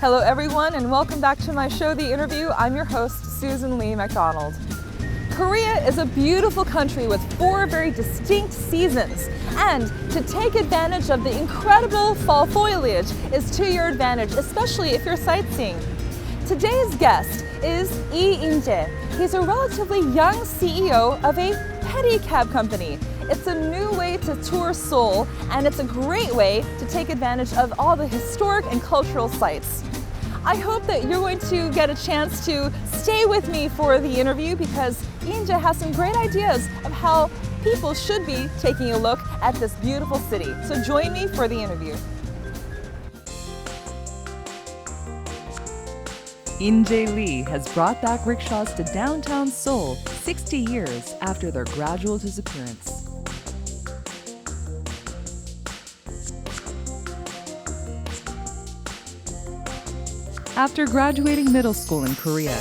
Hello everyone and welcome back to my show, The Interview. I'm your host, Susan Lee McDonald. Korea is a beautiful country with 4 very distinct seasons, and to take advantage of the incredible fall foliage is to your advantage, especially if you're sightseeing. Today's guest is In-jae. He's a relatively young CEO of a pedicab company. It's a new way to tour Seoul, and it's a great way to take advantage of all the historic and cultural sites. I hope that you're going to get a chance to stay with me for the interview because In-jae has some great ideas of how people should be taking a look at this beautiful city. So join me for the interview. In-jae Lee has brought back rickshaws to downtown Seoul 60 years after their gradual disappearance. After graduating middle school in Korea,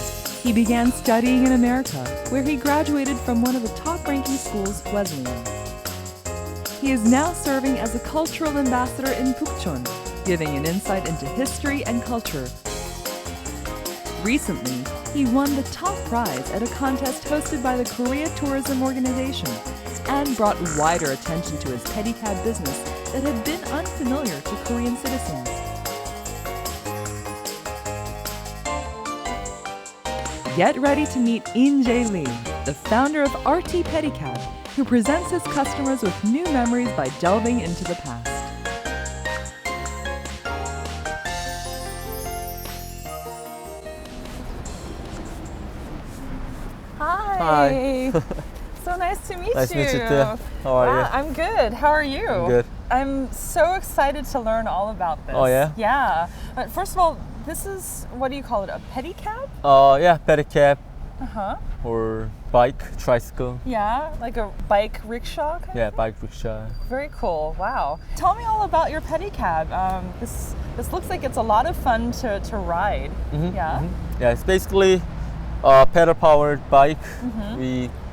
he began studying in America, where he graduated from one of the top-ranking schools, Wesleyan. He is now serving as a cultural ambassador in Bukchon, giving an insight into history and culture. Recently, he won the top prize at a contest hosted by the Korea Tourism Organization and brought wider attention to his pedicab business that had been unfamiliar to Korean citizens. Get ready to meet In-jae Lee, the founder of Artee Pedicab, who presents his customers with new memories by delving into the past. Hi. So nice to meet you. Nice to meet you too. How are you? I'm good. How are you? I'm good. I'm so excited to learn all about this. Oh yeah? Yeah. But first of all, this is, what do you call it, a pedicab? Yeah, pedicab Uh-huh. or bike, tricycle. Yeah, like a bike rickshaw kind Yeah, of thing? bike rickshaw. Very cool. Wow. Tell me all about your pedicab. This looks like it's a lot of fun to ride. Yeah. Yeah, it's basically a pedal-powered bike.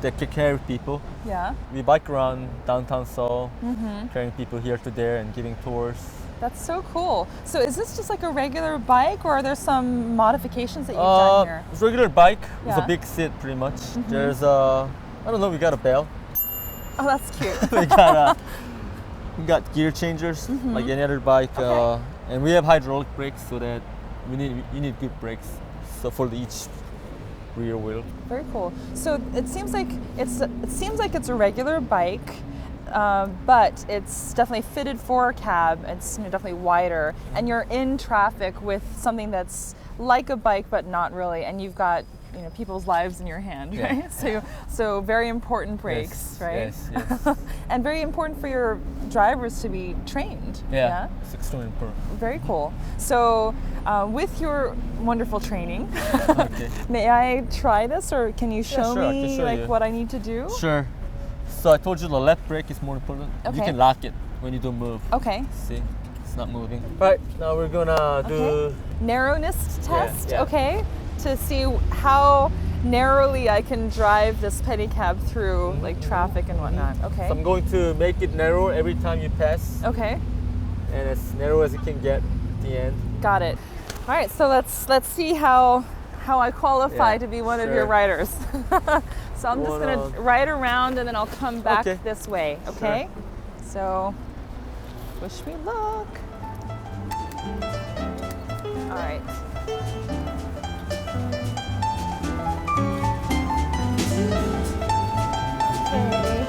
That can carry people. Yeah. We bike around downtown Seoul, carrying people here to there and giving tours. That's so cool. So is this just like a regular bike, or are there some modifications that you've done here? It's a regular bike with Yeah. a big seat, pretty much. There's I don't know, we got a bell. Oh, that's cute. we got gear changers like any other bike, Okay. and we have hydraulic brakes so that you need good brakes. So for each rear wheel. Very cool. So it seems like it's a regular bike, but it's definitely fitted for a cab. It's definitely wider, and you're in traffic with something that's like a bike but not really, and you've got people's lives in your hand, right? Yeah. So very important brakes, Yes, right? Yes. And very important for your drivers to be trained. Yeah, it's extremely important. Very cool. So with your wonderful training, Okay. may I try this, or can you show sure, I can me show you. what I need to do? Sure. So I told you the left brake is more important. Okay. You can lock it when you don't move. Okay. See, it's not moving. Right, now we're gonna do Narrowness test, yeah. okay, to see how narrowly I can drive this pedicab through like traffic and whatnot. Okay. So I'm going to make it narrow every time you pass, Okay. and as narrow as you can get at the end. Got it. All right, so let's see how I qualify Yeah, to be one of sure. your riders. So I'm just gonna Wanna- ride around and then I'll come back Okay. this way. Okay. So wish me luck. All right. Okay.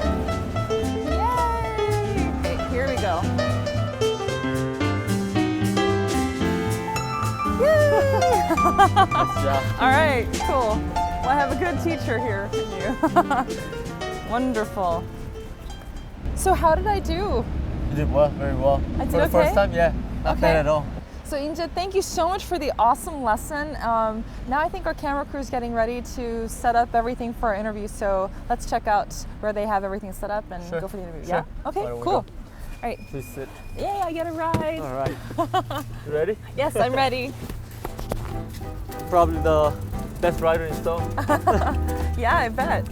Yay! Okay, here we go. Yay! Nice job. All right, cool. Well, I have a good teacher here in you. Wonderful. So how did I do? You did well, very well. I did For the okay? first time, yeah, not bad at all. So In-jae, thank you so much for the awesome lesson. Now I think our camera crew is getting ready to set up everything for our interview. So let's check out where they have everything set up and Sure. go for the interview. Sure. Yeah? Okay, Why don't we cool. go? All right. Please sit. Yay, I get a ride. All right. You ready? Yes, I'm ready. Probably the best rider in Seoul. Yeah, I bet.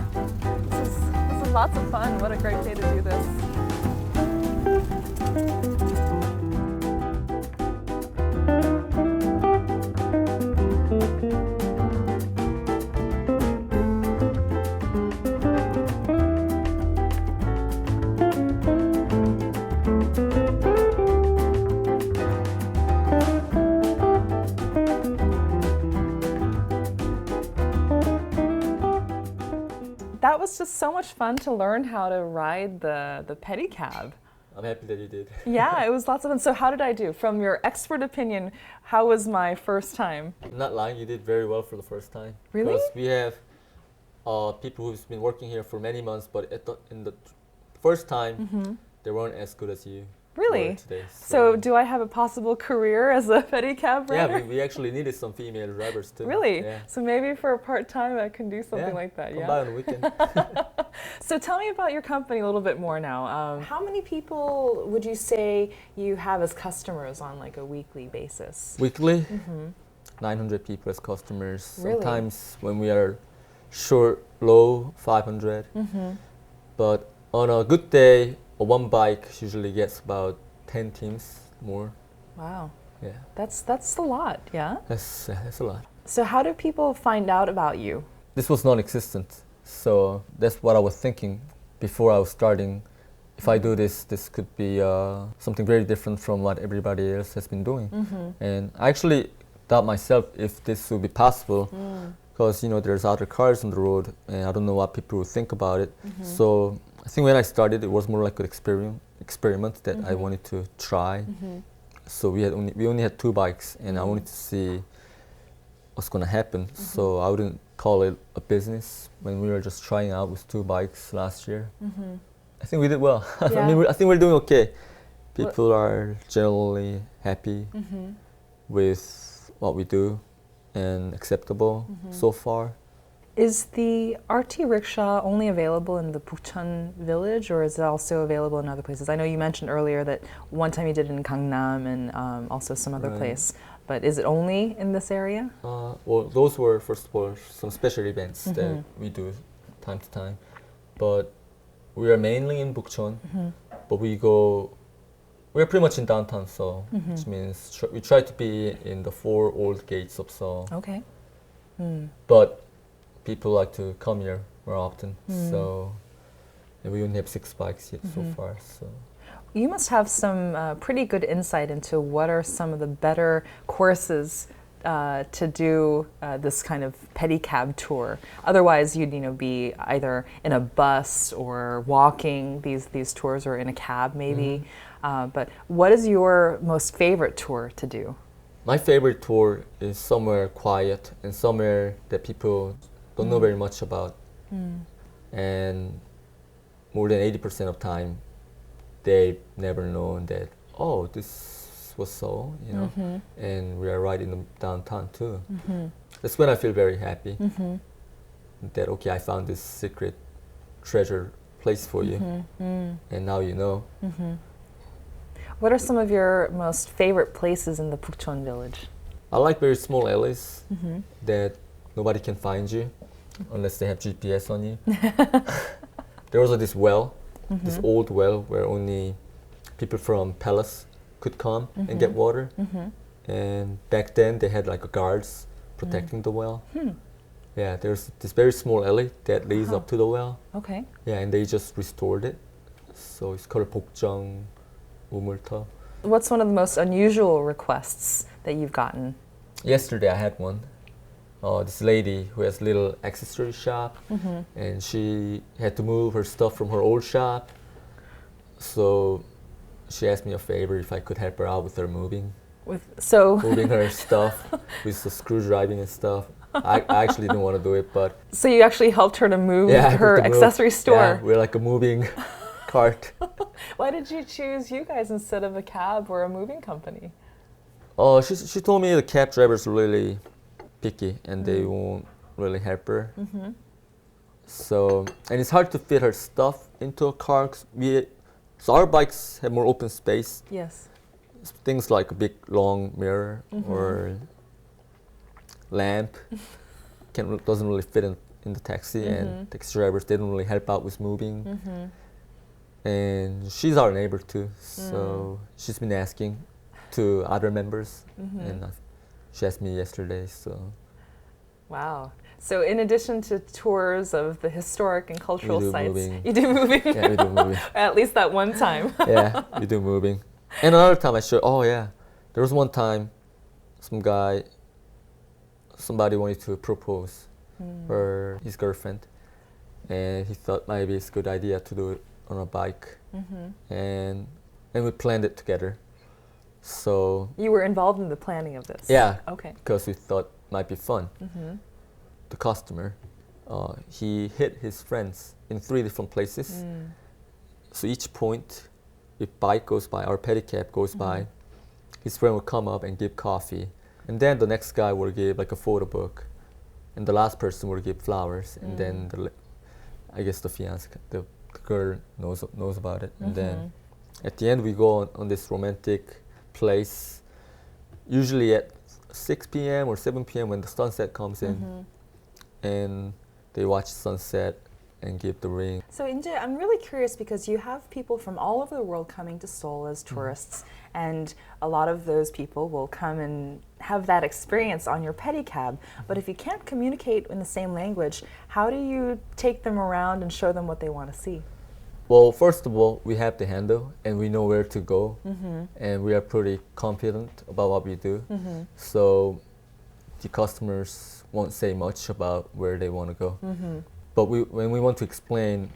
This is lots of fun. What a great day to do this. was just so much fun to learn how to ride the pedicab. I'm happy that you did. Yeah, it was lots of fun. So how did I do? From your expert opinion, how was my first time? I'm not lying, you did very well for the first time. Really? Because we have people who've been working here for many months, but in the first time, they weren't as good as you. Really? Today, so do I have a possible career as a pedicab rider? Yeah, we actually needed some female drivers too. Really? Yeah. So maybe for a part-time I can do something like that, Come by on the weekend. So tell me about your company a little bit more now. How many people would you say you have as customers on like a weekly basis? Weekly? 900 people as customers. Really? Sometimes when we are short, low, 500. But on a good day, one bike usually gets about 10 teams more. Wow. Yeah. That's a lot, yeah? That's a lot. So how do people find out about you? This was non-existent. So that's what I was thinking before I was starting. If I do this, this could be something very different from what everybody else has been doing. And I actually doubt myself if this would be possible. Because there's other cars on the road and I don't know what people would think about it. So I think when I started, it was more like an experiment that I wanted to try. So we only had 2 bikes and I wanted to see what's going to happen. So I wouldn't call it a business when we were just trying out with 2 bikes last year. I think we did well. Yeah. I think we're doing okay. People are generally happy with what we do and acceptable so far. Is the Artee rickshaw only available in the Buchon village or is it also available in other places? I know you mentioned earlier that one time you did it in Gangnam and also some other place, but is it only in this area? Well, those were, first of all, some special events that we do time to time. But we are mainly in Bukchon, but we're pretty much in downtown Seoul, which means we try to be in the 4 old gates of Seoul. Okay. But people like to come here more often, so we only have 6 bikes yet so far. So you must have some pretty good insight into what are some of the better courses to do this kind of pedicab tour. Otherwise, you'd be either in a bus or walking these tours, or in a cab maybe. But what is your most favorite tour to do? My favorite tour is somewhere quiet and somewhere that people don't know very much about. And more than 80% of time, they never known that, oh, this was Seoul, and we are right in the downtown too. That's when I feel very happy that, okay, I found this secret treasure place for you, and now you know. What are some of your most favorite places in the Buchon village? I like very small alleys that nobody can find you unless they have GPS on you. There was this well, this old well where only people from palace could come and get water. And back then they had like guards protecting the well. Yeah, there's this very small alley that leads up to the well. Okay. Yeah, and they just restored it. So it's called Bukchon. What's one of the most unusual requests that you've gotten? Yesterday I had one. This lady who has a little accessory shop, and she had to move her stuff from her old shop. So she asked me a favor if I could help her out with her moving. Moving her stuff with the screwdriving and stuff. I actually didn't want to do it, but... So you actually helped her to move her accessory store? Yeah, we're like a moving cart. Why did you choose you guys instead of a cab or a moving company? She told me the cab drivers are really picky and they won't really help her. So, and it's hard to fit her stuff into a car. So our bikes have more open space. Yes. Things like a big long mirror or lamp doesn't really fit in the taxi, and taxi drivers, they don't really help out with moving. And she's our neighbor too, so she's been asking to other members, and she asked me yesterday. So, wow! So in addition to tours of the historic and cultural sites, you do moving. Yeah, we do moving. At least that one time. Yeah, we do moving. And another time I showed. Oh yeah, there was one time, somebody wanted to propose for his girlfriend, and he thought maybe it's a good idea to do it on a bike, and we planned it together. So You were involved in the planning of this? yeah, Okay. because we thought it might be fun. The customer, he hid his friends in 3 different places. So each point, if bike goes by, our pedicab goes by, his friend will come up and give coffee. And then the next guy will give like a photo book. And the last person will give flowers. And then I guess the fiancé, the girl knows about it. And then at the end we go on this romantic place, usually at 6 p.m. or 7 p.m. when the sunset comes in. And they watch sunset and give the ring. So In-jae, I'm really curious because you have people from all over the world coming to Seoul as tourists, and a lot of those people will come and have that experience on your pedicab. But if you can't communicate in the same language, how do you take them around and show them what they want to see? Well, first of all, we have the handle and we know where to go, and we are pretty confident about what we do. So the customers won't say much about where they want to go. But when we want to explain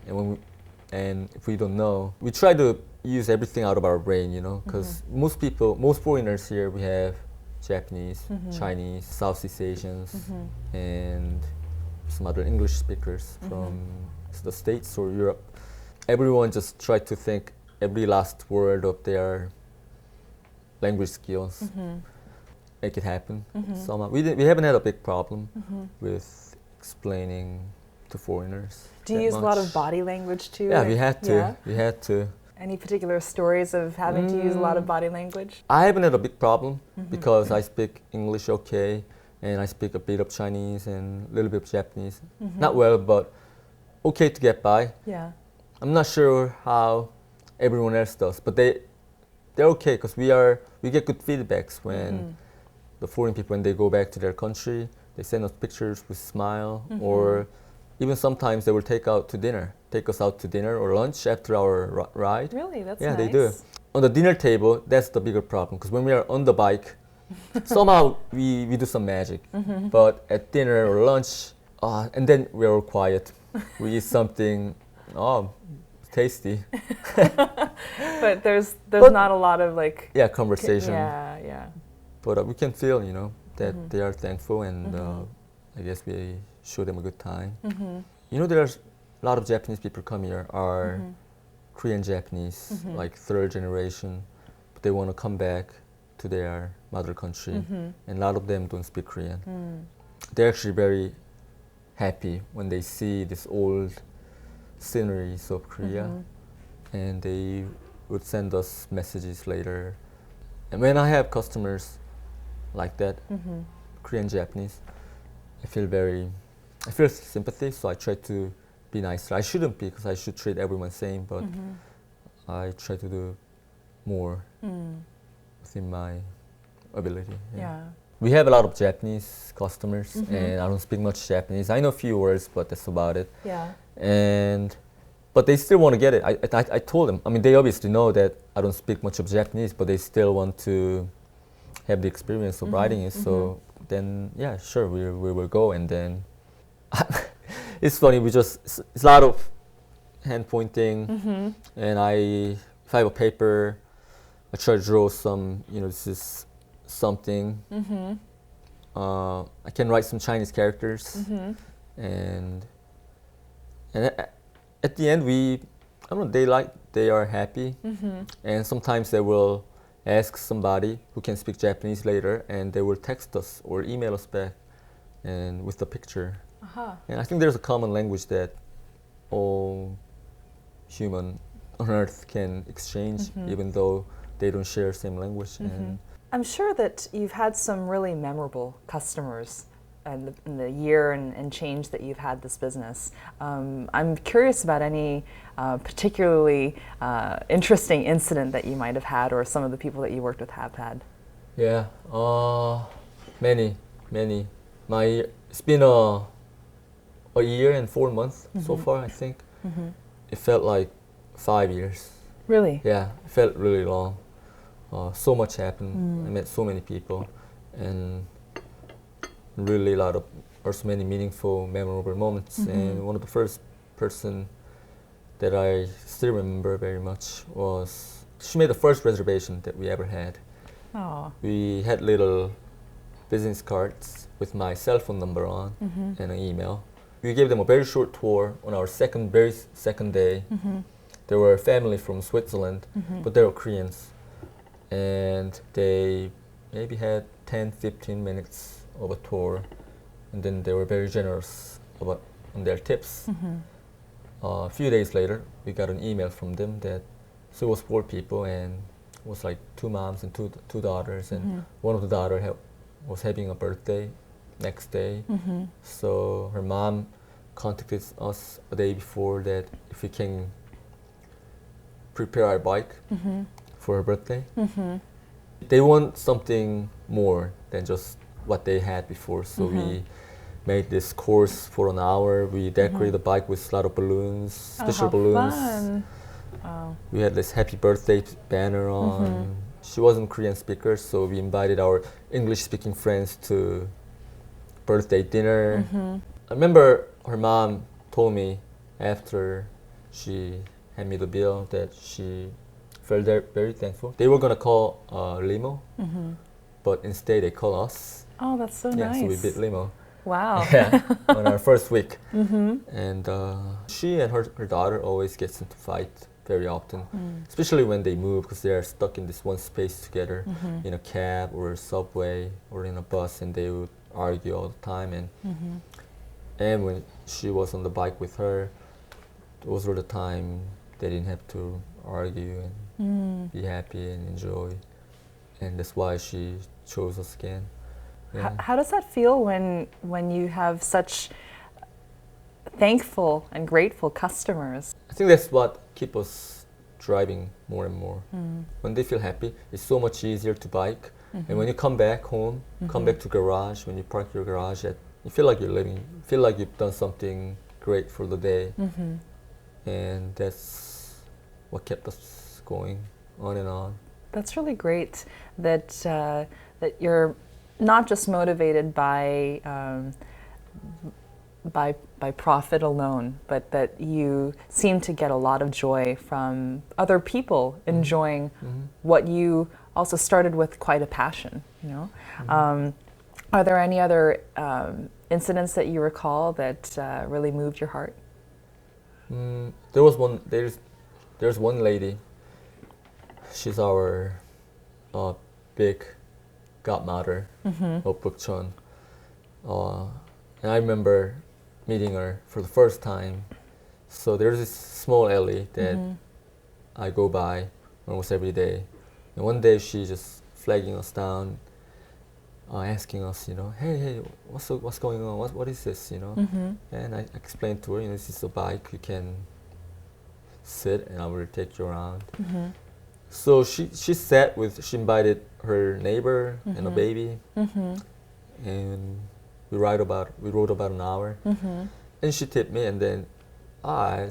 and if we don't know, we try to use everything out of our brain, you know, because most foreigners here, we have Japanese, Chinese, Southeast Asians, and some other English speakers from the States or Europe. Everyone just try to think every last word of their language skills, make it happen somehow. We haven't had a big problem with explaining to foreigners. Do you use a lot of body language too? Yeah, we had to. Yeah? We had to. Any particular stories of having to use a lot of body language? I haven't had a big problem because I speak English okay, and I speak a bit of Chinese and a little bit of Japanese. Not well, but okay to get by. Yeah. I'm not sure how everyone else does, but they're okay because we get good feedbacks when the foreign people, when they go back to their country, they send us pictures with smile, or even sometimes they will take us out to dinner or lunch after our ride. Really? That's yeah, nice. they do. On the dinner table, that's the bigger problem because when we are on the bike, somehow we do some magic. But at dinner or lunch, and then we are all quiet. We eat something, tasty. But there's not a lot of like... Yeah, conversation. Yeah. But we can feel, you know, that they are thankful, and I guess we show them a good time. You know, there's a lot of Japanese people come here are Korean Japanese, like 3rd generation, but they want to come back to their mother country, and a lot of them don't speak Korean. They're actually very happy when they see this old sceneries of Korea, and they would send us messages later. And when I have customers like that, Korean Japanese, I feel sympathy, so I try to be nicer. I shouldn't be, because I should treat everyone same, but I try to do more within my ability. Yeah. We have a lot of Japanese customers, and I don't speak much Japanese. I know a few words, but that's about it. Yeah. But they still want to get it. I told them, I mean, they obviously know that I don't speak much of Japanese, but they still want to have the experience of riding it. So then, yeah, sure, we will go. And then it's funny, it's a lot of hand pointing, and if I have a paper, I try to draw some, this is something. I can write some Chinese characters, and at the end, I don't know, they are happy, and sometimes they will ask somebody who can speak Japanese later, and they will text us or email us back, and with the picture. And I think there's a common language that all human on Earth can exchange, even though they don't share the same language. And I'm sure that you've had some really memorable customers in the year and change that you've had this business. I'm curious about any particularly interesting incident that you might have had, or some of the people that you worked with have had. Yeah, many. It's been a year and 4 months so far, I think. It felt like 5 years. Really? Yeah, it felt really long. So much happened. I met so many people, and really so many meaningful, memorable moments. And one of the first person that I still remember very much was she made the first reservation that we ever had. Oh. We had little business cards with my cell phone number on and an email. We gave them a very short tour on our very second day. They were a family from Switzerland, but they were Koreans. And they maybe had 10, 15 minutes of a tour. And then they were very generous on their tips. A few days later, we got an email from them that so it was 4 people and it was like 2 moms and two daughters. And one of the daughters was having a birthday next day. So her mom contacted us a day before that if we can prepare our bike for her birthday. They want something more than just what they had before. So we made this course for an hour. We decorated the bike with a lot of balloons, special balloons. Fun. Wow. We had this happy birthday banner on. She wasn't Korean speaker, so we invited our English-speaking friends to birthday dinner. I remember her mom told me after she handed me the bill that she felt very thankful. They were gonna call a limo, but instead they called us. Oh, that's so Yeah, nice. so we bid limo. Wow. Yeah, on our first week. And she and her daughter always gets into fight very often, especially when they move because they are stuck in this one space together in a cab or a subway or in a bus, and they would argue all the time. And when she was on the bike with her, those were the time they didn't have to argue and be happy and enjoy. And that's why she chose us again. Yeah. How does that feel when you have such thankful and grateful customers? I think that's what keeps us driving more and more. When they feel happy, it's so much easier to bike. And when you come back home, come back to garage, when you park your garage, you feel like you're living, feel like you've done something great for the day. And that's what kept us going on and on. That's really great that that you're not just motivated by profit alone, but that you seem to get a lot of joy from other people enjoying what you also started with quite a passion. You know, are there any other incidents that you recall that really moved your heart? There was one. There's one lady. She's our big godmother of Bukchon. And I remember meeting her for the first time. So there's this small alley that I go by almost every day. And one day she just flagging us down, asking us, you know, hey, what's going on? What is this, you know? And I explained to her, you know, this is a bike. You can sit, and I will take you around. So she invited her neighbor and a baby, and we rode about an hour, and she tipped me, and then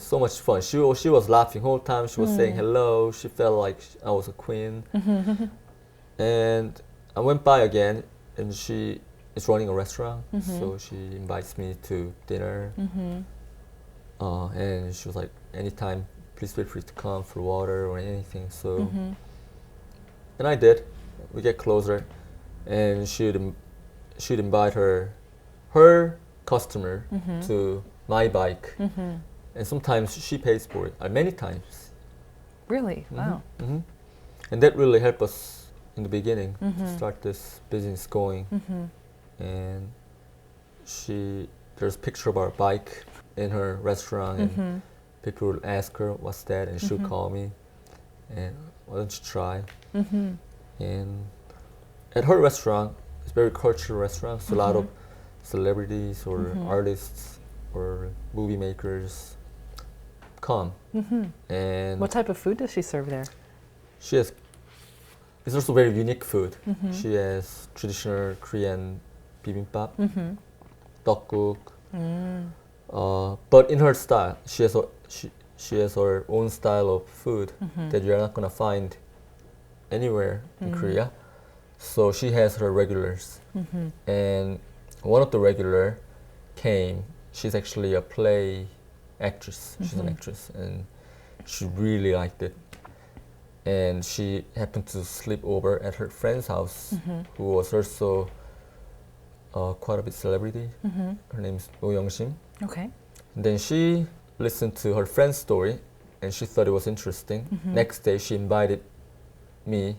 so much fun. She was laughing the whole time. She was saying hello. She felt like I was a queen. And I went by again, and she is running a restaurant, so she invites me to dinner, and she was like, anytime, please feel free to come for water or anything. So, and I did. We get closer, and she'd invite her customer to my bike, and sometimes she pays for it. Many times. Really? Wow. And that really helped us in the beginning to start this business going. And there's a picture of our bike in her restaurant, and people will ask her, what's that? And she'll call me, and why don't you try? And at her restaurant, it's a very cultural restaurant, so a lot of celebrities or artists or movie makers come. And What type of food does she serve there? It's also very unique food. She has traditional Korean bibimbap, tteokguk, but in her style, she has her own style of food that you're not gonna find anywhere in Korea. So she has her regulars, and one of the regular came. She's actually a play actress. She's an actress, and she really liked it. And she happened to sleep over at her friend's house, who was also quite a bit celebrity. Her name is Oh Young-sim. Okay. And then she listened to her friend's story, and she thought it was interesting. Next day, she invited me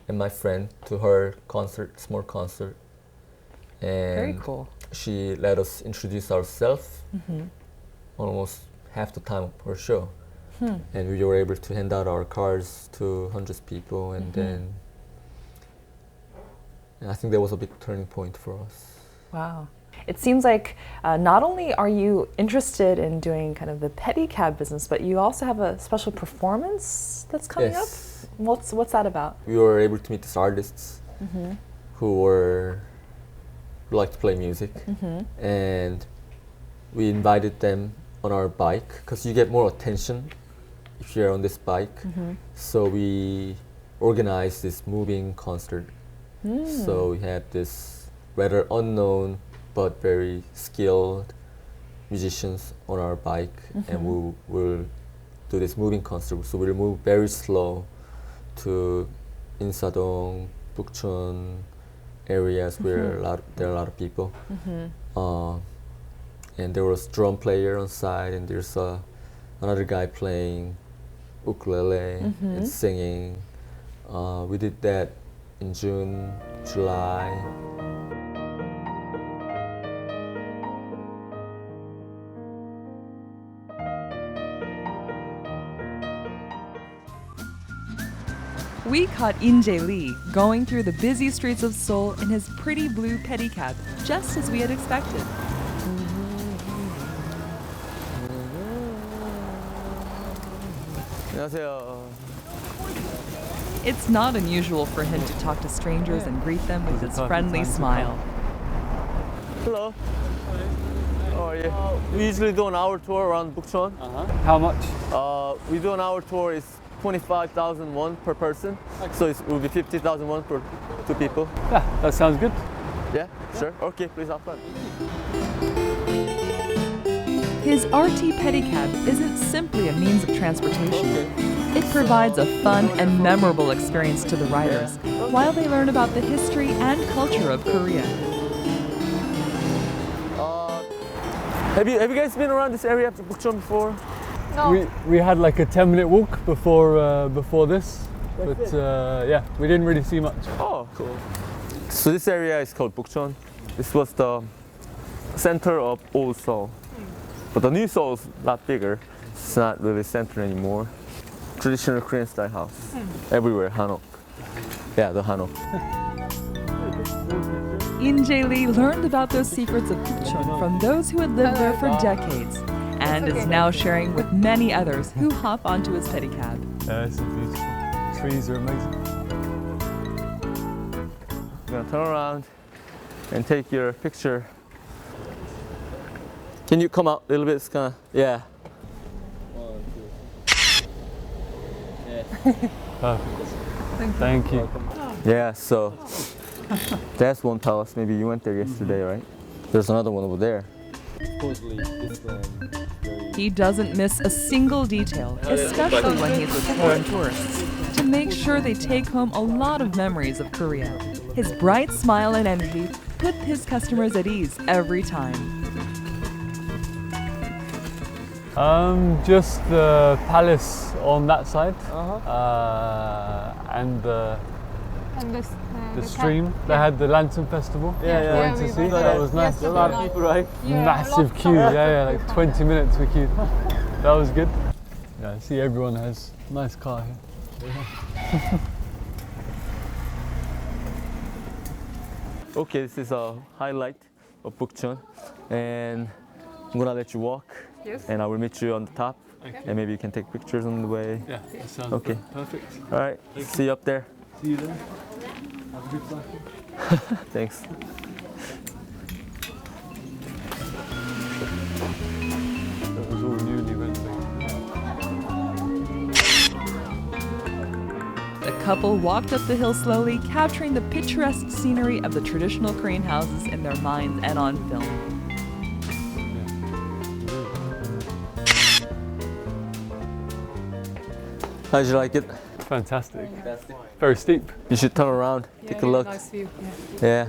and my friend to her concert, small concert. And Very cool. she let us introduce ourselves almost half the time of her show. And we were able to hand out our cards to hundreds of people, and then I think that was a big turning point for us. Wow. It seems like not only are you interested in doing kind of the pedicab business, but you also have a special performance that's coming up. What's that about? We were able to meet these artists who like to play music, and we invited them on our bike because you get more attention if you're on this bike. So we organized this moving concert. So we had this rather unknown but very skilled musicians on our bike, and we will do this moving concert. So we'll move very slow to Insadong, Bukchon areas where there are a lot of people. And there was drum player on side, and there's another guy playing ukulele and singing. We did that in June, July. We caught In-jae Lee going through the busy streets of Seoul in his pretty blue pedicab, just as we had expected. 안녕하세요. It's not unusual for him to talk to strangers and greet them with his friendly smile. Hello. How are you? We usually do an hour tour around Buchon. How much? We do an hour tour is 25,000 won per person. So it will be 50,000 won per two people. Yeah, that sounds good. Yeah, sure. Okay, please have fun. His Artee Pedicab isn't simply a means of transportation. It provides a fun and memorable experience to the riders while they learn about the history and culture of Korea. Have you guys been around this area of Bukchon before? No. We had like a 10-minute walk before this, but yeah, we didn't really see much. Oh, cool. So this area is called Bukchon. This was the center of old Seoul. But the new Seoul is a lot bigger. It's not really center anymore. Traditional Korean style house. Everywhere, hanok. Yeah, the hanok. In-jae Lee learned about those secrets of Buchon from those who had lived there for decades and is now sharing with many others who hop onto his pedicab. Yeah, it's beautiful. Trees are amazing. We're gonna turn around and take your picture. Can you come out a little bit? It's kinda, yeah. 1, 2. Perfect. Thank you. Yeah, so that's one palace. Maybe you went there yesterday, right? There's another one over there. He doesn't miss a single detail, especially when he's with foreign tourists, to make sure they take home a lot of memories of Korea. His bright smile and energy put his customers at ease every time. Just the palace on that side, and the stream. They had the Lantern Festival. Yeah, Went to see. we That was nice. A lot of people, right? Massive queue. Yeah, like 20 minutes we queued. That was good. Yeah, I see everyone has a nice car here. Okay, this is a highlight of Bukchon, and I'm gonna let you walk, and I will meet you on the top, and maybe you can take pictures on the way. Yeah, that sounds Okay. perfect. All right, see you up there. See you there. Have a good cycle. Thanks. That was all newly renovated. The couple walked up the hill slowly, capturing the picturesque scenery of the traditional Korean houses in their minds and on film. How'd you like it? Fantastic. Very steep. You should turn around, take a look. Nice view. Yeah.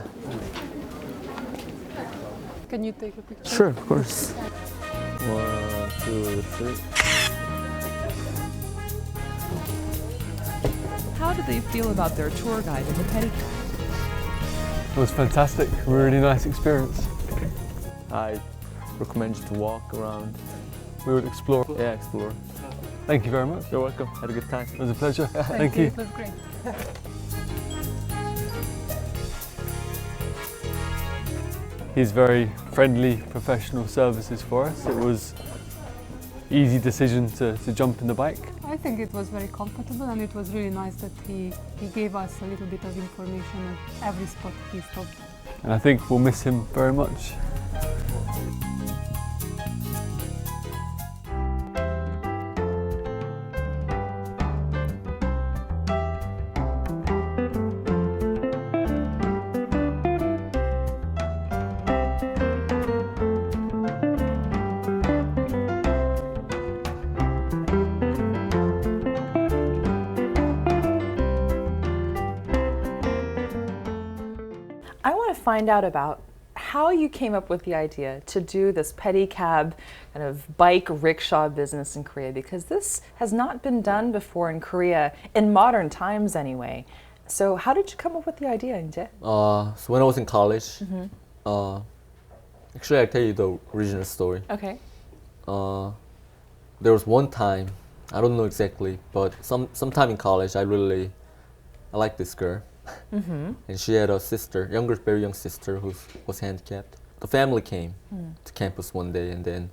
Can you take a picture? Sure, of course. 1, 2, 3. How do they feel about their tour guide in the pedicab? It was fantastic. A really nice experience. I recommend you to walk around. We would explore. Yeah, explore. Thank you very much. You're welcome. Had a good time. It was a pleasure. Thank you. It was great. He's very friendly professional services for us. It was easy decision to jump in the bike. I think it was very comfortable, and it was really nice that he gave us a little bit of information at every spot he stopped. And I think we'll miss him very much. I want to find out about how you came up with the idea to do this pedicab kind of bike rickshaw business in Korea, because this has not been done before in Korea, in modern times anyway. So how did you come up with the idea, In-jae? So when I was in college, actually I'll tell you the original story. Okay. There was one time, I don't know exactly, but sometime in college I liked this girl. And she had a sister, very young sister who was handicapped. The family came to campus one day, and then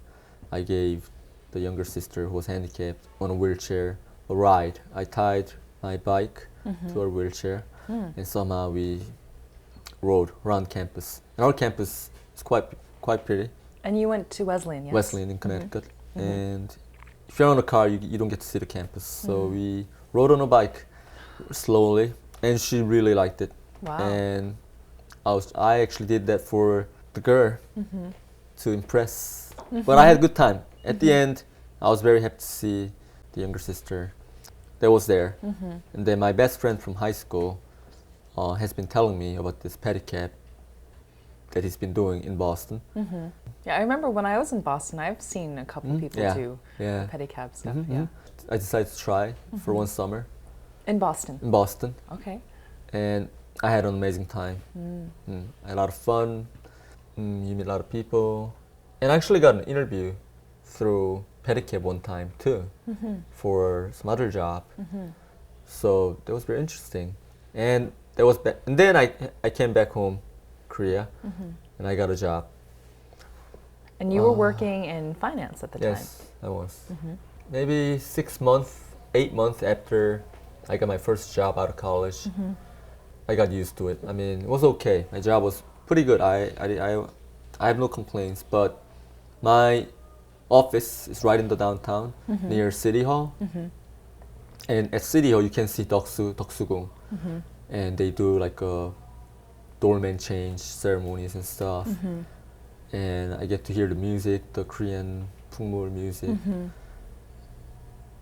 I gave the younger sister who was handicapped on a wheelchair a ride. I tied my bike to her wheelchair, and somehow we rode around campus. And our campus is quite pretty. And you went to Wesleyan, yes? Wesleyan in Connecticut. And if you're on a car, you don't get to see the campus. So we rode on a bike slowly. And she really liked it. Wow. And I actually did that for the girl to impress. But I had a good time. At the end, I was very happy to see the younger sister that was there. And then my best friend from high school has been telling me about this pedicab that he's been doing in Boston. Yeah, I remember when I was in Boston, I've seen a couple people do Yeah. pedicab stuff. Yeah. I decided to try for one summer In Boston? in Boston. Okay. And I had an amazing time. I had a lot of fun. You meet a lot of people. And I actually got an interview through Pedicab one time too, for some other job. So that was very interesting. And and then I came back home, Korea, and I got a job. And you were working in finance at the time? Yes, I was. Maybe 6 months, 8 months after I got my first job out of college, I got used to it. I mean, it was okay. My job was pretty good. I have no complaints. But my office is right in the downtown, near City Hall. And at City Hall, you can see Deoksugung. And they do like a doorman change ceremonies and stuff. And I get to hear the music, the Korean Pungmul music.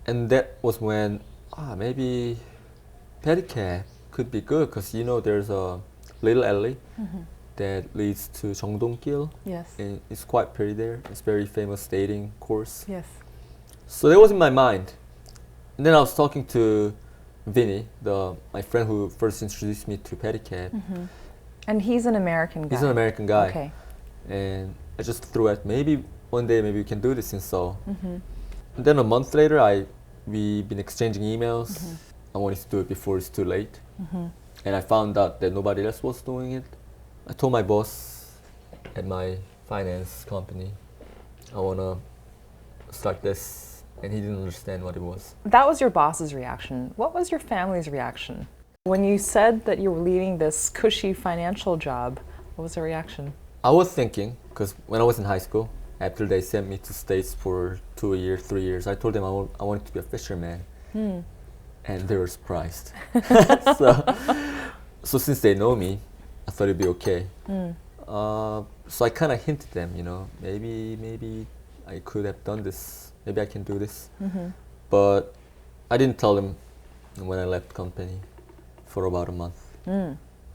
And that was when maybe pedicab could be good, because there's a little alley that leads to Jongno. Yes. And it's quite pretty there. It's very famous dating course. Yes. So that was in my mind. And then I was talking to Vinny, my friend who first introduced me to pedicab. And he's an American guy? He's an American guy. Okay. And I just threw out, maybe one day we can do this in Seoul. And then a month later, we've been exchanging emails. I wanted to do it before it's too late. And I found out that nobody else was doing it. I told my boss at my finance company, I want to start this. And he didn't understand what it was. That was your boss's reaction. What was your family's reaction? When you said that you were leaving this cushy financial job, what was their reaction? I was thinking, because when I was in high school, after they sent me to States for 2 years, 3 years, I told them I wanted to be a fisherman. And they were surprised. So since they know me, I thought it'd be okay. So I kind of hinted them, maybe I could have done this. Maybe I can do this. But I didn't tell them when I left company for about a month.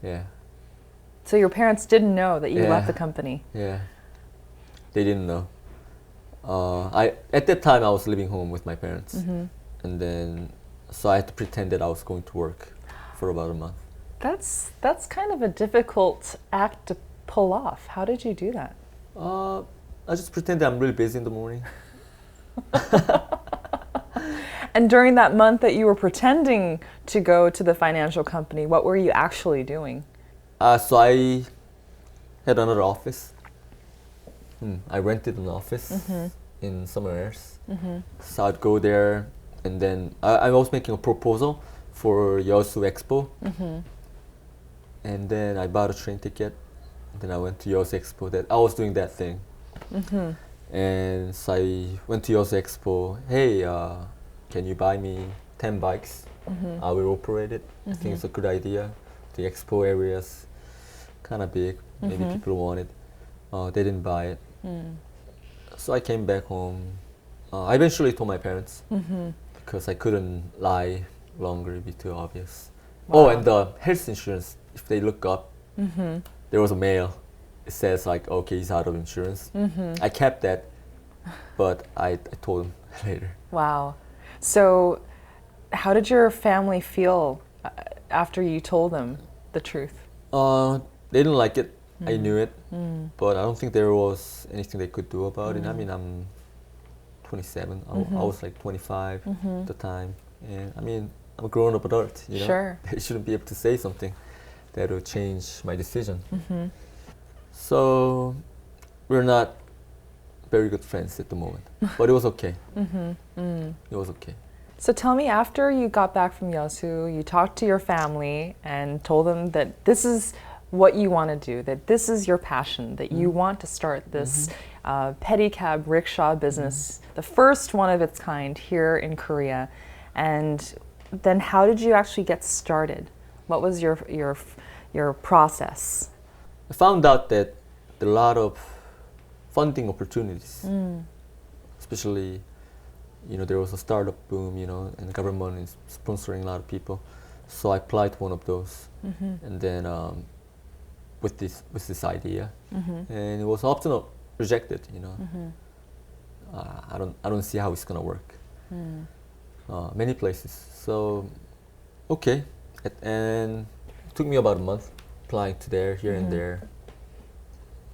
Yeah. So your parents didn't know that you Yeah. left the company. Yeah. They didn't know. At that time I was living home with my parents, and then so I had to pretend that I was going to work for about a month. That's kind of a difficult act to pull off. How did you do that? I just pretended I'm really busy in the morning. And during that month that you were pretending to go to the financial company, what were you actually doing? So I had another office. I rented an office in somewhere else. So I'd go there, and then I was making a proposal for Yeosu Expo. And then I bought a train ticket. Then I went to Yeosu Expo. That I was doing that thing. And so I went to Yeosu Expo. Hey, can you buy me 10 bikes? I will operate it. I think it's a good idea. The expo area's kind of big. Maybe people want it. They didn't buy it. So I came back home. I eventually told my parents because I couldn't lie longer. It'd be too obvious. Wow. Oh, and the health insurance, if they look up, there was a mail. It says like, okay, he's out of insurance. I kept that, but I told him later. Wow. So how did your family feel after you told them the truth? They didn't like it. I knew it, but I don't think there was anything they could do about it. I mean, I'm 27. I was like 25 at the time, and I mean, I'm a grown-up adult. You know, Sure. they shouldn't be able to say something that will change my decision. So we're not very good friends at the moment, but it was okay. It was okay. So tell me, after you got back from Yeosu, you talked to your family and told them that this is what you want to do, that this is your passion, that you want to start this pedicab rickshaw business, the first one of its kind here in Korea. And then how did you actually get started? What was your process? I found out that there are a lot of funding opportunities, especially, you know, there was a startup boom, you know, and the government is sponsoring a lot of people. So I applied to one of those, and then with this idea, and it was often rejected. You know, I don't see how it's gonna work. Many places. So okay, and it took me about a month applying to there, here and there,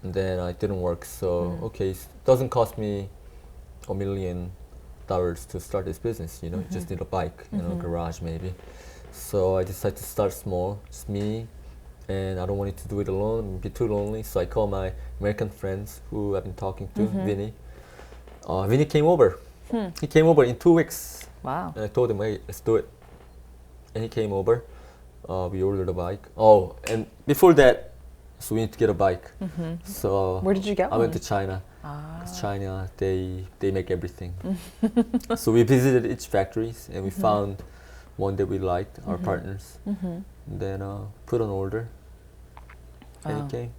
and then it didn't work. So okay, it doesn't cost me $1 million to start this business. You know, you just need a bike, you know, garage maybe. So I decided to start small, just me, and I don't want to do it alone, be too lonely. So I called my American friends who I've been talking to, Vinny. Vinny came over. He came over in 2 weeks. Wow. And I told him, hey, let's do it. And he came over. We ordered a bike. Oh, and before that, so we need to get a bike. So Where did you get I went one? to China. Because China, they make everything. So we visited each factories and we found one that we liked, our partners. And then put an order, and it came.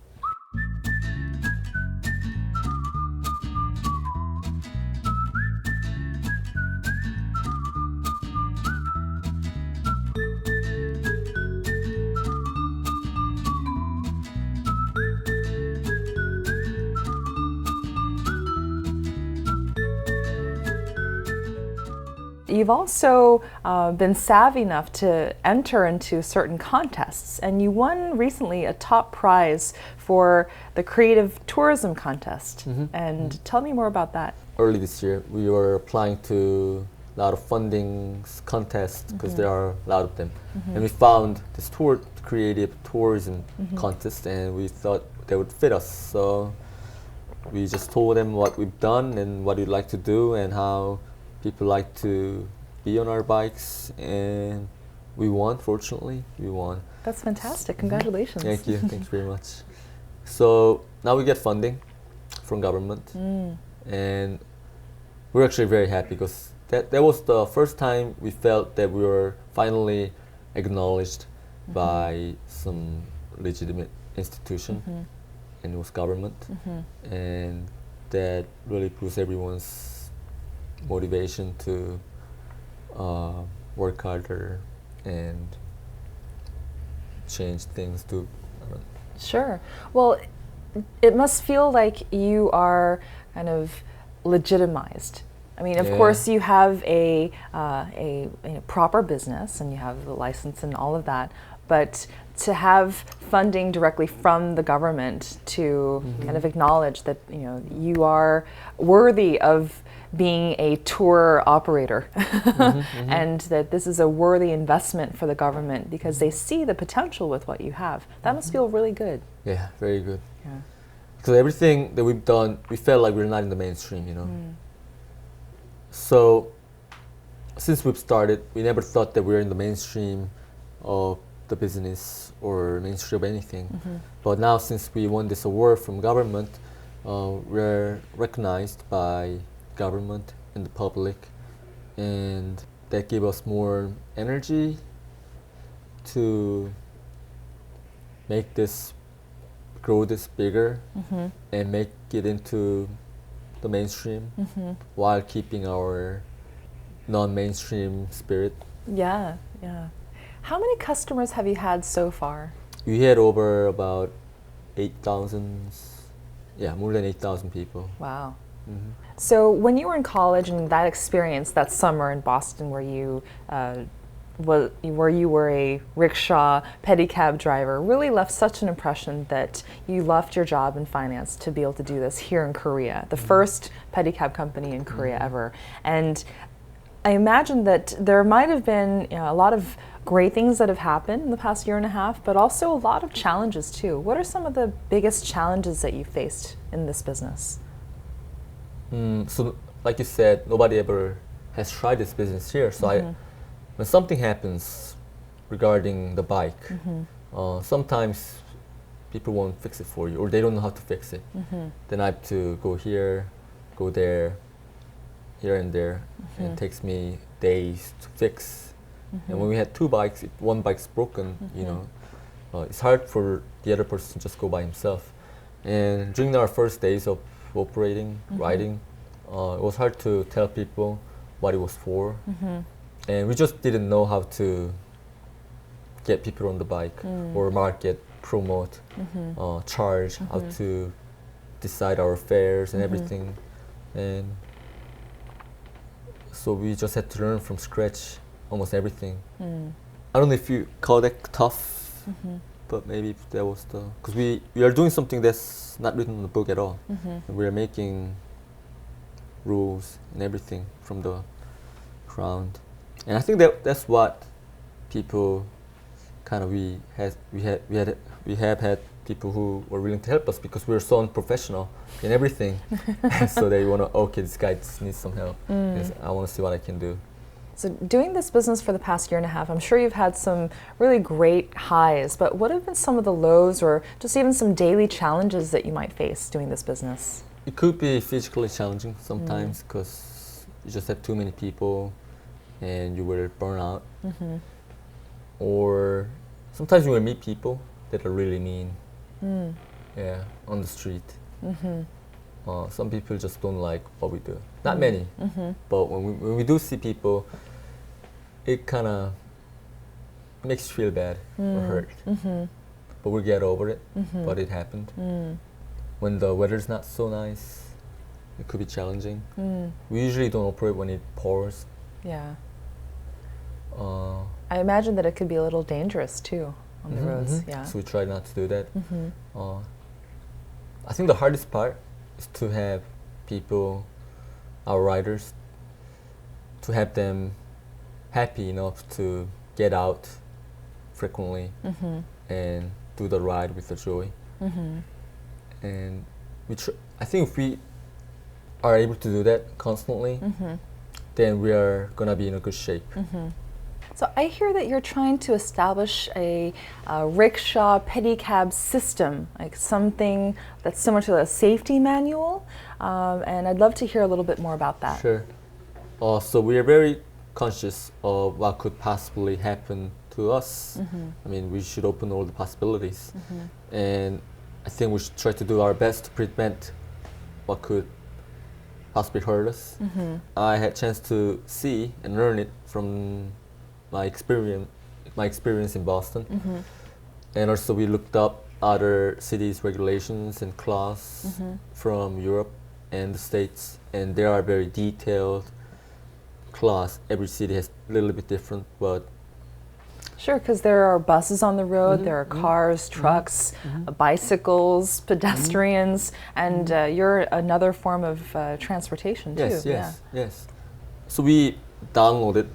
You've also been savvy enough to enter into certain contests, and you won recently a top prize for the Creative Tourism Contest. And tell me more about that. Early this year, we were applying to a lot of funding contests because there are a lot of them. And we found this Creative Tourism Contest, and we thought they would fit us. So we just told them what we've done and what we'd like to do and how people like to be on our bikes, and we won. Fortunately, we won. That's fantastic. Congratulations. Thank you. Thanks very much. So now we get funding from government, and we're actually very happy because that was the first time we felt that we were finally acknowledged by some legitimate institution, and it was government, and that really boosts everyone's motivation to work harder and change things to. Sure. Well, it must feel like you are kind of legitimized. I mean, of Yeah. course, you have a proper business and you have the license and all of that, but to have funding directly from the government to kind of acknowledge that you are worthy of being a tour operator and that this is a worthy investment for the government because they see the potential with what you have. That must feel really good. Yeah, very good. Yeah. Because everything that we've done, we felt like we're not in the mainstream, So, since we've started, we never thought that we were in the mainstream of the business or mainstream of anything. But now, since we won this award from government, we're recognized by government and the public, and that gave us more energy to grow this bigger and make it into the mainstream while keeping our non-mainstream spirit. Yeah, yeah. How many customers have you had so far? We had over about 8,000, more than 8,000 people. Wow. So when you were in college and that experience, that summer in Boston where you were a rickshaw pedicab driver, really left such an impression that you left your job in finance to be able to do this here in Korea, the first pedicab company in Korea ever. And I imagine that there might have been a lot of great things that have happened in the past year and a half, but also a lot of challenges too. What are some of the biggest challenges that you faced in this business? So, like you said, nobody ever has tried this business here. So, when something happens regarding the bike, sometimes people won't fix it for you, or they don't know how to fix it. Then I have to go here, go there, here and there, and it takes me days to fix. And when we had two bikes, if one bike's broken, it's hard for the other person to just go by himself. And during our first days of operating, riding, it was hard to tell people what it was for. And we just didn't know how to get people on the bike or market, promote, charge, how to decide our fares and everything. And so we just had to learn from scratch almost everything. I don't know if you call that tough, but maybe that was because we are doing something that's not written in the book at all. And we are making rules and everything from the ground. And I think that's what people we have had people who were willing to help us because we're so unprofessional in everything. So they want to, this guy just needs some help. Yes, I want to see what I can do. So doing this business for the past year and a half, I'm sure you've had some really great highs, but what have been some of the lows or just even some daily challenges that you might face doing this business? It could be physically challenging sometimes because you just have too many people and you will burn out. Or sometimes you will meet people that are really mean. On the street. Some people just don't like what we do. Not many, but when we do see people, it kind of makes you feel bad or hurt. But we get over it, but it happened. When the weather's not so nice, it could be challenging. We usually don't operate when it pours. Yeah. I imagine that it could be a little dangerous too on the roads. Yeah. So we try not to do that. I think the hardest part is to have people, our riders, to have them happy enough to get out frequently and do the ride with the joy. And I think if we are able to do that constantly, then we are gonna be in a good shape. So I hear that you're trying to establish a rickshaw pedicab system, like something that's similar to a safety manual, and I'd love to hear a little bit more about that. Sure. So we are very conscious of what could possibly happen to us. I mean, we should open all the possibilities, and I think we should try to do our best to prevent what could possibly hurt us. I had chance to see and learn it from my experience in Boston. And also we looked up other cities' regulations and clause from Europe and the States, and they are very detailed clause. Every city has a little bit different, but Sure, because there are buses on the road, there are cars, trucks, bicycles, pedestrians, and you're another form of transportation too. Yes. So we downloaded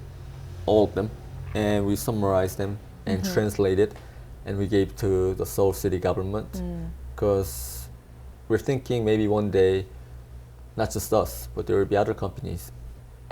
all of them, and we summarized them and translated, and we gave to the Seoul city government, because we're thinking maybe one day, not just us, but there will be other companies.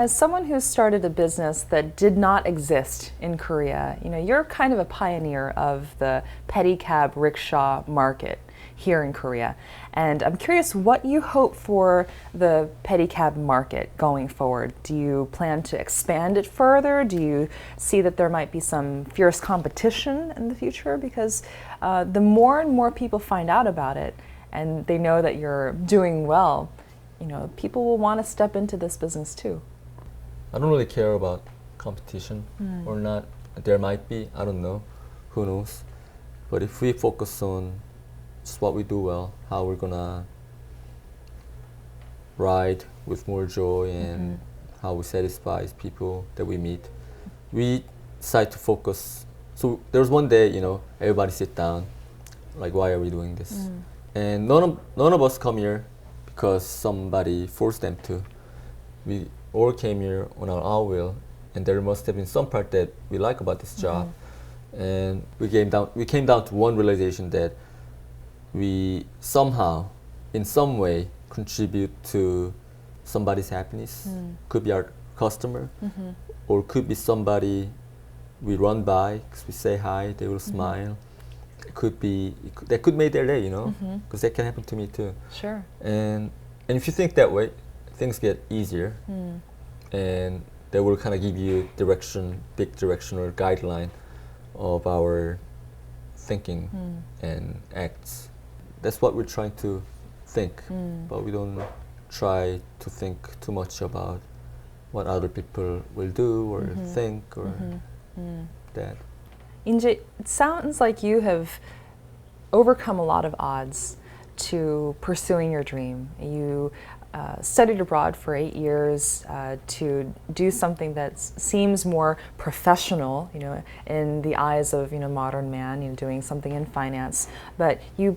As someone who started a business that did not exist in Korea, you know, you're kind of a pioneer of the pedicab rickshaw market here in Korea. And I'm curious what you hope for the pedicab market going forward. Do you plan to expand it further? Do you see that there might be some fierce competition in the future? Because the more and more people find out about it and they know that you're doing well, you know, people will want to step into this business too. I don't really care about competition or not. There might be, I don't know, who knows. But if we focus on just what we do well, how we're gonna ride with more joy and how we satisfy people that we meet, we decide to focus. So there was one day, you know, everybody sit down, like, why are we doing this? And none of us come here because somebody forced them to. We all came here on our own will, and there must have been some part that we like about this job. And we came down to one realization that we somehow, in some way, contribute to somebody's happiness. Could be our customer, or could be somebody we run by, because we say hi, they will smile. It could be, that could make their day, you know, because that can happen to me too. Sure. And if you think that way, things get easier, and they will kind of give you big direction or guideline of our thinking and acts. That's what we're trying to think, but we don't try to think too much about what other people will do or think or that. In-jae, it sounds like you have overcome a lot of odds to pursuing your dream. You studied abroad for 8 years to do something that seems more professional, you know, in the eyes of, you know, modern man, you know, doing something in finance. But you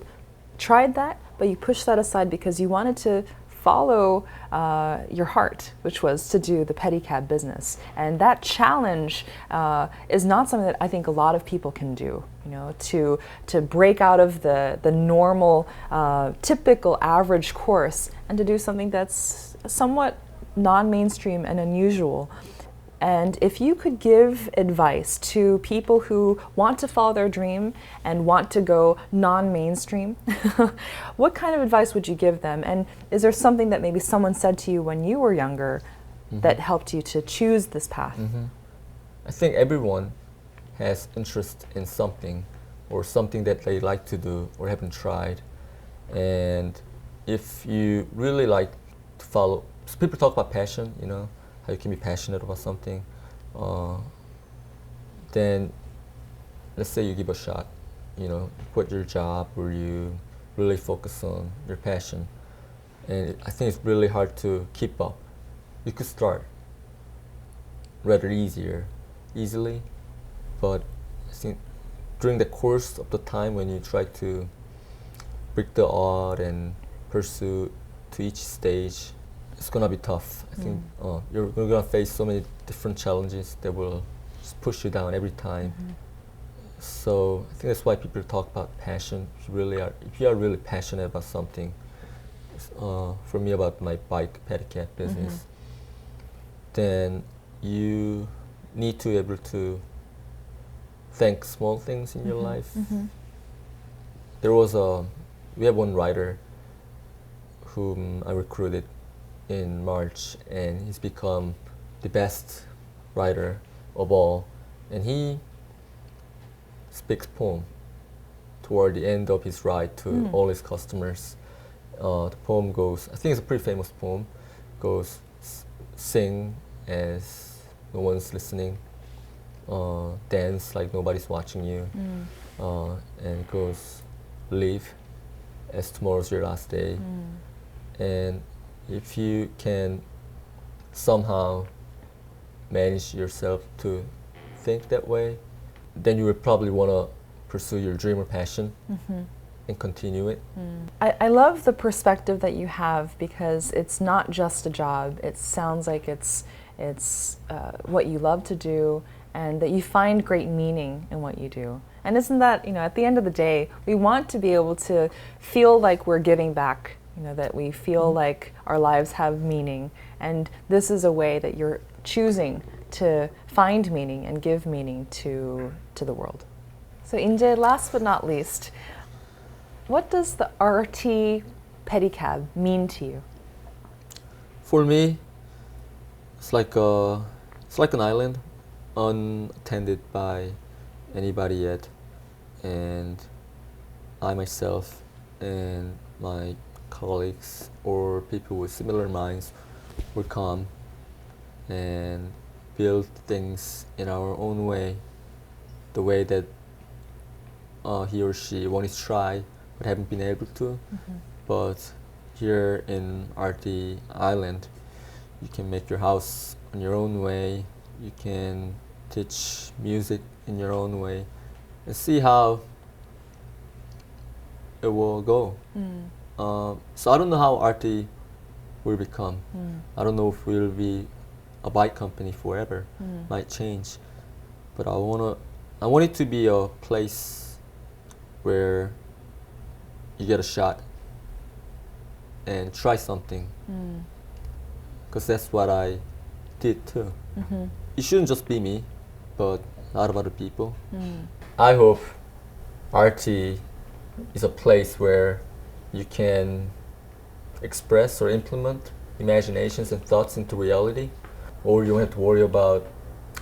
tried that, but you pushed that aside because you wanted to follow your heart, which was to do the pedicab business. And that challenge is not something that I think a lot of people can do, you know, to break out of the normal, typical average course and to do something that's somewhat non-mainstream and unusual. And if you could give advice to people who want to follow their dream and want to go non-mainstream, what kind of advice would you give them? And is there something that maybe someone said to you when you were younger that helped you to choose this path? I think everyone has interest in something or something that they like to do or haven't tried. And if you really like to follow, so people talk about passion, you know, how you can be passionate about something, then let's say you give a shot, you know, quit your job or you really focus on your passion. And I think it's really hard to keep up. You could start rather easily, but I think during the course of the time when you try to break the odd and pursue to each stage, it's gonna be tough. I think you're gonna face so many different challenges that will just push you down every time. So I think that's why people talk about passion. If you are really passionate about something, for me about my bike pedicab business, then you need to be able to thank small things in your life. We have one writer whom I recruited in March, and he's become the best writer of all. And he speaks poem toward the end of his ride to all his customers. The poem goes, I think it's a pretty famous poem, goes sing as no one's listening, dance like nobody's watching you, and goes live as tomorrow's your last day. And if you can somehow manage yourself to think that way, then you would probably want to pursue your dream or passion and continue it. I love the perspective that you have, because it's not just a job. It sounds like it's what you love to do, and that you find great meaning in what you do. And isn't that, at the end of the day, we want to be able to feel like we're giving back, that we feel like our lives have meaning. And this is a way that you're choosing to find meaning and give meaning to the world. So In-jae, last but not least, what does the Artee Pedicab mean to you? For me, it's like an island, unattended by anybody yet, and I myself and my colleagues or people with similar minds would come and build things in our own way, the way that he or she wanted to try but haven't been able to. But here in Artee Island, you can make your house in your own way, you can teach music in your own way, and see how it will go. So I don't know how Artee will become. I don't know if we'll be a bike company forever. Might change, but I want it to be a place where you get a shot and try something, because that's what I did too. It shouldn't just be me, but a lot of other people. I hope Artee is a place where you can express or implement imaginations and thoughts into reality, or you don't have to worry about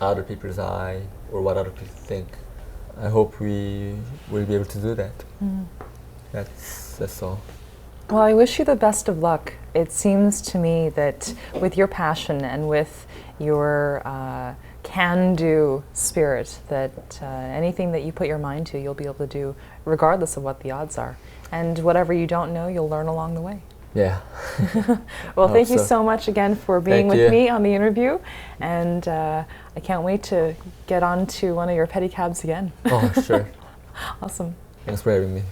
other people's eye or what other people think. I hope we will be able to do that. That's all. Well, I wish you the best of luck. It seems to me that with your passion and with your can-do spirit, that anything that you put your mind to, you'll be able to do regardless of what the odds are. And whatever you don't know, you'll learn along the way. Yeah. Well, thank you so much again for being with me on the interview. And I can't wait to get on to one of your pedicabs again. Oh, sure. Awesome. Thanks for having me.